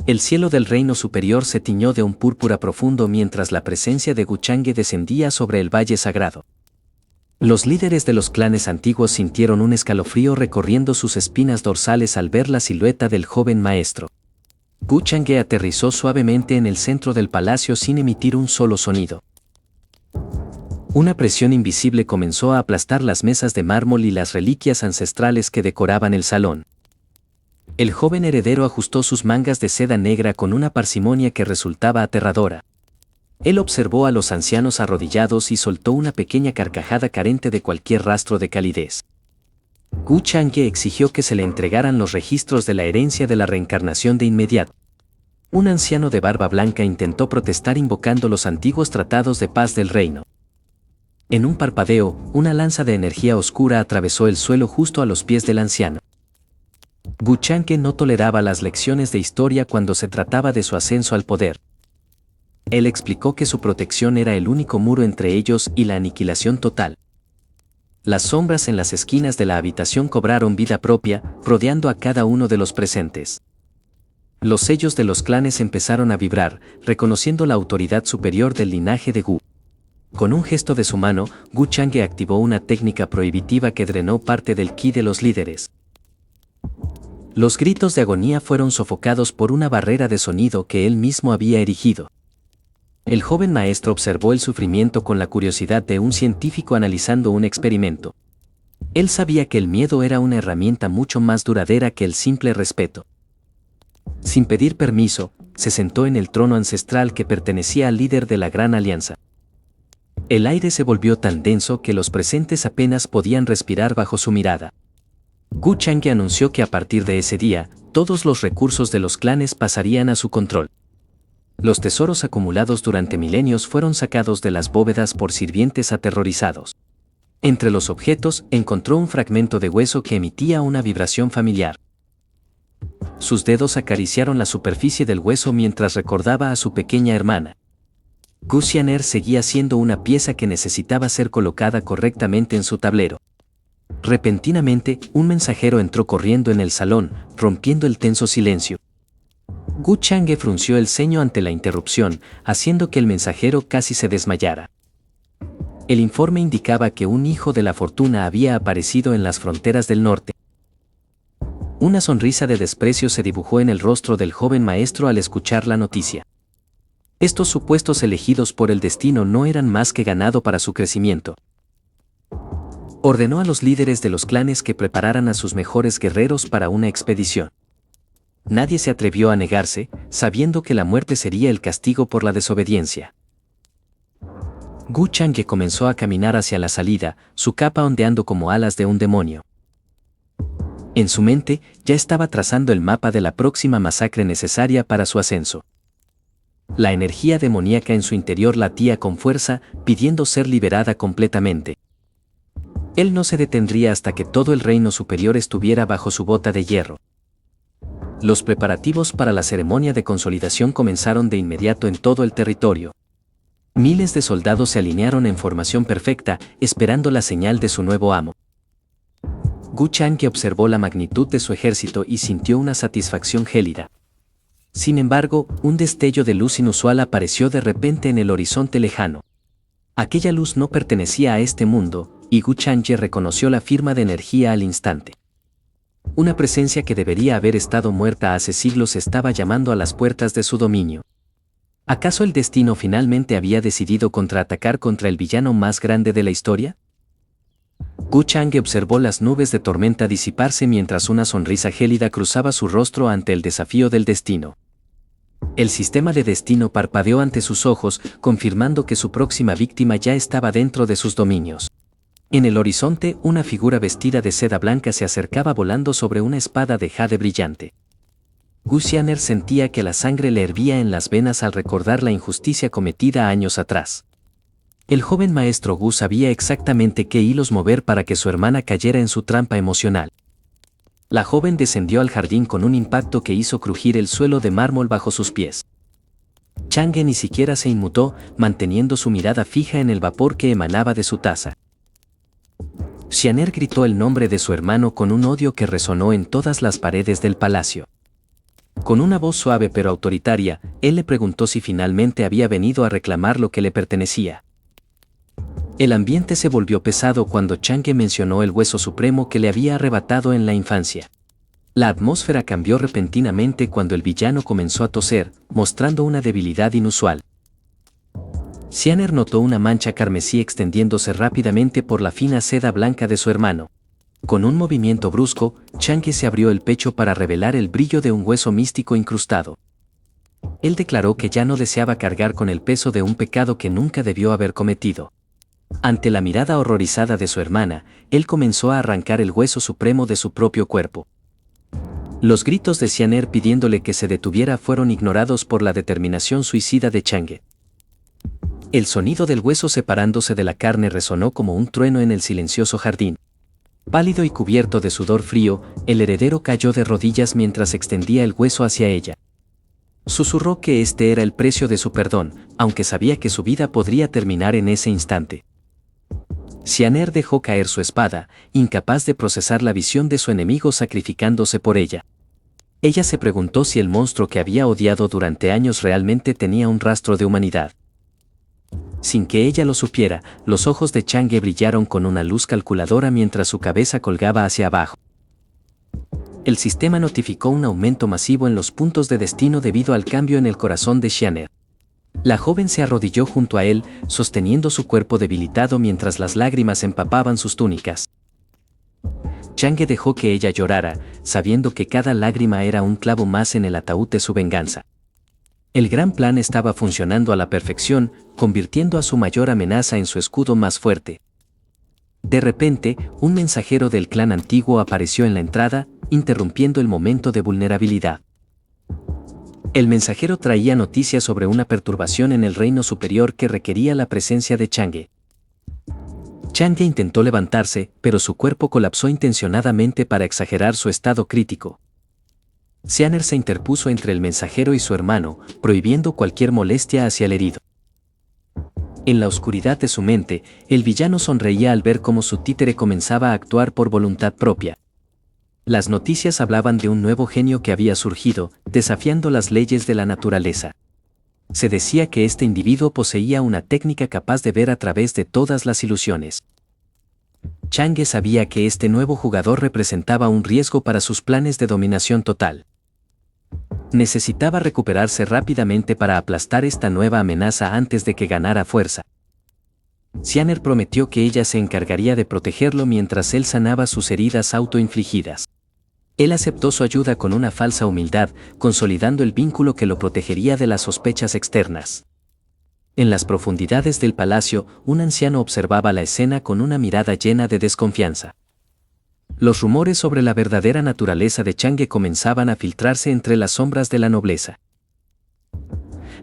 El cielo del reino superior se tiñó de un púrpura profundo mientras la presencia de Guchanghe descendía sobre el valle sagrado. Los líderes de los clanes antiguos sintieron un escalofrío recorriendo sus espinas dorsales al ver la silueta del joven maestro. Guchanghe aterrizó suavemente en el centro del palacio sin emitir un solo sonido. Una presión invisible comenzó a aplastar las mesas de mármol y las reliquias ancestrales que decoraban el salón. El joven heredero ajustó sus mangas de seda negra con una parsimonia que resultaba aterradora. Él observó a los ancianos arrodillados y soltó una pequeña carcajada carente de cualquier rastro de calidez. Guchanghe exigió que se le entregaran los registros de la herencia de la reencarnación de inmediato. Un anciano de barba blanca intentó protestar invocando los antiguos tratados de paz del reino. En un parpadeo, una lanza de energía oscura atravesó el suelo justo a los pies del anciano. Guchanghe no toleraba las lecciones de historia cuando se trataba de su ascenso al poder. Él explicó que su protección era el único muro entre ellos y la aniquilación total. Las sombras en las esquinas de la habitación cobraron vida propia, rodeando a cada uno de los presentes. Los sellos de los clanes empezaron a vibrar, reconociendo la autoridad superior del linaje de Gu. Con un gesto de su mano, Guchanghe activó una técnica prohibitiva que drenó parte del ki de los líderes. Los gritos de agonía fueron sofocados por una barrera de sonido que él mismo había erigido. El joven maestro observó el sufrimiento con la curiosidad de un científico analizando un experimento. Él sabía que el miedo era una herramienta mucho más duradera que el simple respeto. Sin pedir permiso, se sentó en el trono ancestral que pertenecía al líder de la Gran Alianza. El aire se volvió tan denso que los presentes apenas podían respirar bajo su mirada. Guchanghe anunció que a partir de ese día, todos los recursos de los clanes pasarían a su control. Los tesoros acumulados durante milenios fueron sacados de las bóvedas por sirvientes aterrorizados. Entre los objetos encontró un fragmento de hueso que emitía una vibración familiar. Sus dedos acariciaron la superficie del hueso mientras recordaba a su pequeña hermana. Guxianer seguía siendo una pieza que necesitaba ser colocada correctamente en su tablero. Repentinamente, un mensajero entró corriendo en el salón, rompiendo el tenso silencio. Guchanghe frunció el ceño ante la interrupción, haciendo que el mensajero casi se desmayara. El informe indicaba que un hijo de la fortuna había aparecido en las fronteras del norte. Una sonrisa de desprecio se dibujó en el rostro del joven maestro al escuchar la noticia. Estos supuestos elegidos por el destino no eran más que ganado para su crecimiento. Ordenó a los líderes de los clanes que prepararan a sus mejores guerreros para una expedición. Nadie se atrevió a negarse, sabiendo que la muerte sería el castigo por la desobediencia. Guchanghe comenzó a caminar hacia la salida, su capa ondeando como alas de un demonio. En su mente, ya estaba trazando el mapa de la próxima masacre necesaria para su ascenso. La energía demoníaca en su interior latía con fuerza, pidiendo ser liberada completamente. Él no se detendría hasta que todo el reino superior estuviera bajo su bota de hierro. Los preparativos para la ceremonia de consolidación comenzaron de inmediato en todo el territorio. Miles de soldados se alinearon en formación perfecta, esperando la señal de su nuevo amo. Guchanghe observó la magnitud de su ejército y sintió una satisfacción gélida. Sin embargo, un destello de luz inusual apareció de repente en el horizonte lejano. Aquella luz no pertenecía a este mundo, y Guchanghe reconoció la firma de energía al instante. Una presencia que debería haber estado muerta hace siglos estaba llamando a las puertas de su dominio. ¿Acaso el destino finalmente había decidido contraatacar contra el villano más grande de la historia? Guchanghe observó las nubes de tormenta disiparse mientras una sonrisa gélida cruzaba su rostro ante el desafío del destino. El sistema de destino parpadeó ante sus ojos, confirmando que su próxima víctima ya estaba dentro de sus dominios. En el horizonte, una figura vestida de seda blanca se acercaba volando sobre una espada de jade brillante. Guxianer sentía que la sangre le hervía en las venas al recordar la injusticia cometida años atrás. El joven maestro Gu sabía exactamente qué hilos mover para que su hermana cayera en su trampa emocional. La joven descendió al jardín con un impacto que hizo crujir el suelo de mármol bajo sus pies. Chang'e ni siquiera se inmutó, manteniendo su mirada fija en el vapor que emanaba de su taza. Xianer gritó el nombre de su hermano con un odio que resonó en todas las paredes del palacio. Con una voz suave pero autoritaria, él le preguntó si finalmente había venido a reclamar lo que le pertenecía. El ambiente se volvió pesado cuando Chang'e mencionó el hueso supremo que le había arrebatado en la infancia. La atmósfera cambió repentinamente cuando el villano comenzó a toser, mostrando una debilidad inusual. Xianer notó una mancha carmesí extendiéndose rápidamente por la fina seda blanca de su hermano. Con un movimiento brusco, Chang'e se abrió el pecho para revelar el brillo de un hueso místico incrustado. Él declaró que ya no deseaba cargar con el peso de un pecado que nunca debió haber cometido. Ante la mirada horrorizada de su hermana, él comenzó a arrancar el hueso supremo de su propio cuerpo. Los gritos de Xianer pidiéndole que se detuviera fueron ignorados por la determinación suicida de Chang'e. El sonido del hueso separándose de la carne resonó como un trueno en el silencioso jardín. Pálido y cubierto de sudor frío, el heredero cayó de rodillas mientras extendía el hueso hacia ella. Susurró que este era el precio de su perdón, aunque sabía que su vida podría terminar en ese instante. Xianer dejó caer su espada, incapaz de procesar la visión de su enemigo sacrificándose por ella. Ella se preguntó si el monstruo que había odiado durante años realmente tenía un rastro de humanidad. Sin que ella lo supiera, los ojos de Chang'e brillaron con una luz calculadora mientras su cabeza colgaba hacia abajo. El sistema notificó un aumento masivo en los puntos de destino debido al cambio en el corazón de Xianer. La joven se arrodilló junto a él, sosteniendo su cuerpo debilitado mientras las lágrimas empapaban sus túnicas. Chang'e dejó que ella llorara, sabiendo que cada lágrima era un clavo más en el ataúd de su venganza. El gran plan estaba funcionando a la perfección, convirtiendo a su mayor amenaza en su escudo más fuerte. De repente, un mensajero del clan antiguo apareció en la entrada, interrumpiendo el momento de vulnerabilidad. El mensajero traía noticias sobre una perturbación en el reino superior que requería la presencia de Chang'e. Chang'e intentó levantarse, pero su cuerpo colapsó intencionadamente para exagerar su estado crítico. Xianer se interpuso entre el mensajero y su hermano, prohibiendo cualquier molestia hacia el herido. En la oscuridad de su mente, el villano sonreía al ver cómo su títere comenzaba a actuar por voluntad propia. Las noticias hablaban de un nuevo genio que había surgido, desafiando las leyes de la naturaleza. Se decía que este individuo poseía una técnica capaz de ver a través de todas las ilusiones. Chang'e sabía que este nuevo jugador representaba un riesgo para sus planes de dominación total. Necesitaba recuperarse rápidamente para aplastar esta nueva amenaza antes de que ganara fuerza. Xianer prometió que ella se encargaría de protegerlo mientras él sanaba sus heridas autoinfligidas. Él aceptó su ayuda con una falsa humildad, consolidando el vínculo que lo protegería de las sospechas externas. En las profundidades del palacio, un anciano observaba la escena con una mirada llena de desconfianza. Los rumores sobre la verdadera naturaleza de Chang'e comenzaban a filtrarse entre las sombras de la nobleza.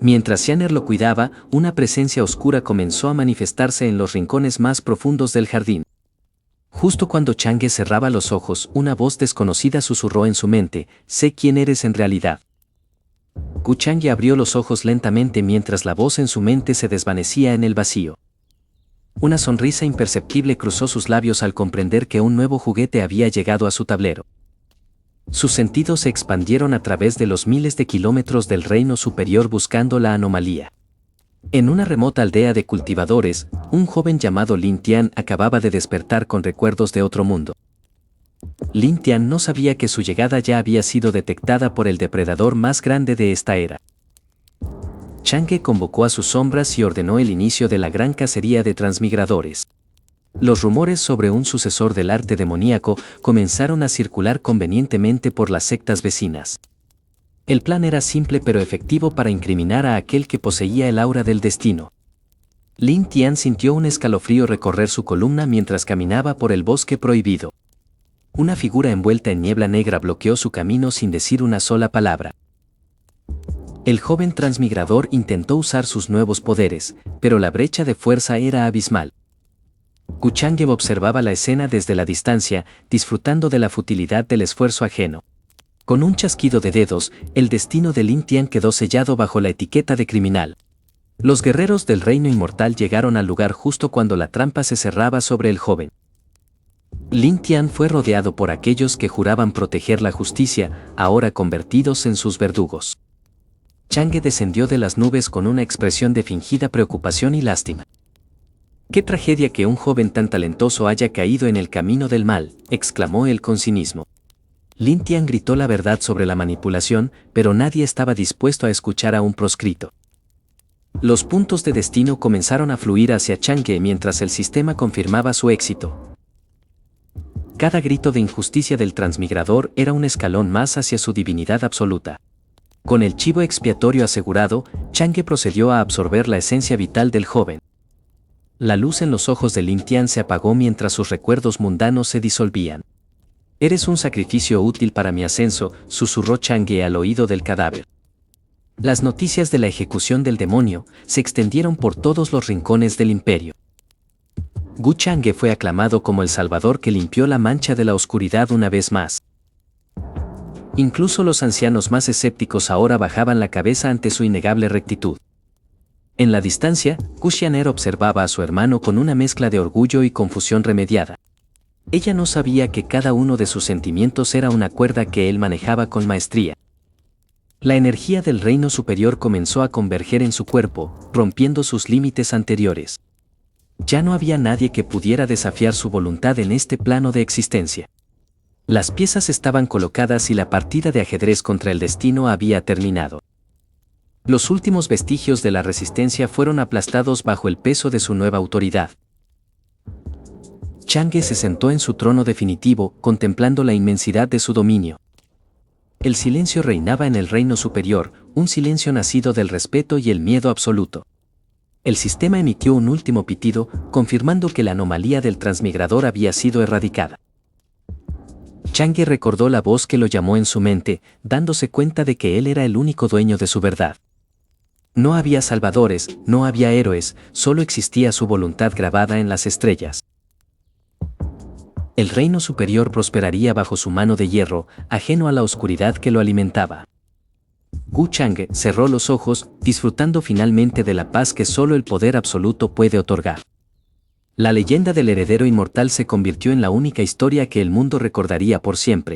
Mientras Xianer lo cuidaba, una presencia oscura comenzó a manifestarse en los rincones más profundos del jardín. Justo cuando Chang'e cerraba los ojos, una voz desconocida susurró en su mente: «Sé quién eres en realidad». Chang'e abrió los ojos lentamente mientras la voz en su mente se desvanecía en el vacío. Una sonrisa imperceptible cruzó sus labios al comprender que un nuevo juguete había llegado a su tablero. Sus sentidos se expandieron a través de los miles de kilómetros del reino superior buscando la anomalía. En una remota aldea de cultivadores, un joven llamado Lin Tian acababa de despertar con recuerdos de otro mundo. Lin Tian no sabía que su llegada ya había sido detectada por el depredador más grande de esta era. Chang'e convocó a sus sombras y ordenó el inicio de la gran cacería de transmigradores. Los rumores sobre un sucesor del arte demoníaco comenzaron a circular convenientemente por las sectas vecinas. El plan era simple pero efectivo para incriminar a aquel que poseía el aura del destino. Lin Tian sintió un escalofrío recorrer su columna mientras caminaba por el bosque prohibido. Una figura envuelta en niebla negra bloqueó su camino sin decir una sola palabra. El joven transmigrador intentó usar sus nuevos poderes, pero la brecha de fuerza era abismal. Chang'e observaba la escena desde la distancia, disfrutando de la futilidad del esfuerzo ajeno. Con un chasquido de dedos, el destino de Lin Tian quedó sellado bajo la etiqueta de criminal. Los guerreros del reino inmortal llegaron al lugar justo cuando la trampa se cerraba sobre el joven. Lin Tian fue rodeado por aquellos que juraban proteger la justicia, ahora convertidos en sus verdugos. Chang'e descendió de las nubes con una expresión de fingida preocupación y lástima. «¡Qué tragedia que un joven tan talentoso haya caído en el camino del mal!», exclamó él con cinismo. Lin Tian gritó la verdad sobre la manipulación, pero nadie estaba dispuesto a escuchar a un proscrito. Los puntos de destino comenzaron a fluir hacia Chang'e mientras el sistema confirmaba su éxito. Cada grito de injusticia del transmigrador era un escalón más hacia su divinidad absoluta. Con el chivo expiatorio asegurado, Chang'e procedió a absorber la esencia vital del joven. La luz en los ojos de Lin Tian se apagó mientras sus recuerdos mundanos se disolvían. «Eres un sacrificio útil para mi ascenso», susurró Chang'e al oído del cadáver. Las noticias de la ejecución del demonio se extendieron por todos los rincones del imperio. Gu Chang'e fue aclamado como el salvador que limpió la mancha de la oscuridad una vez más. Incluso los ancianos más escépticos ahora bajaban la cabeza ante su innegable rectitud. En la distancia, Gu Xianer observaba a su hermano con una mezcla de orgullo y confusión remediada. Ella no sabía que cada uno de sus sentimientos era una cuerda que él manejaba con maestría. La energía del reino superior comenzó a converger en su cuerpo, rompiendo sus límites anteriores. Ya no había nadie que pudiera desafiar su voluntad en este plano de existencia. Las piezas estaban colocadas y la partida de ajedrez contra el destino había terminado. Los últimos vestigios de la resistencia fueron aplastados bajo el peso de su nueva autoridad. Chang'e se sentó en su trono definitivo, contemplando la inmensidad de su dominio. El silencio reinaba en el reino superior, un silencio nacido del respeto y el miedo absoluto. El sistema emitió un último pitido, confirmando que la anomalía del transmigrador había sido erradicada. Chang'e recordó la voz que lo llamó en su mente, dándose cuenta de que él era el único dueño de su verdad. No había salvadores, no había héroes, solo existía su voluntad grabada en las estrellas. El reino superior prosperaría bajo su mano de hierro, ajeno a la oscuridad que lo alimentaba. Gu Chang'e cerró los ojos, disfrutando finalmente de la paz que solo el poder absoluto puede otorgar. La leyenda del heredero inmortal se convirtió en la única historia que el mundo recordaría por siempre.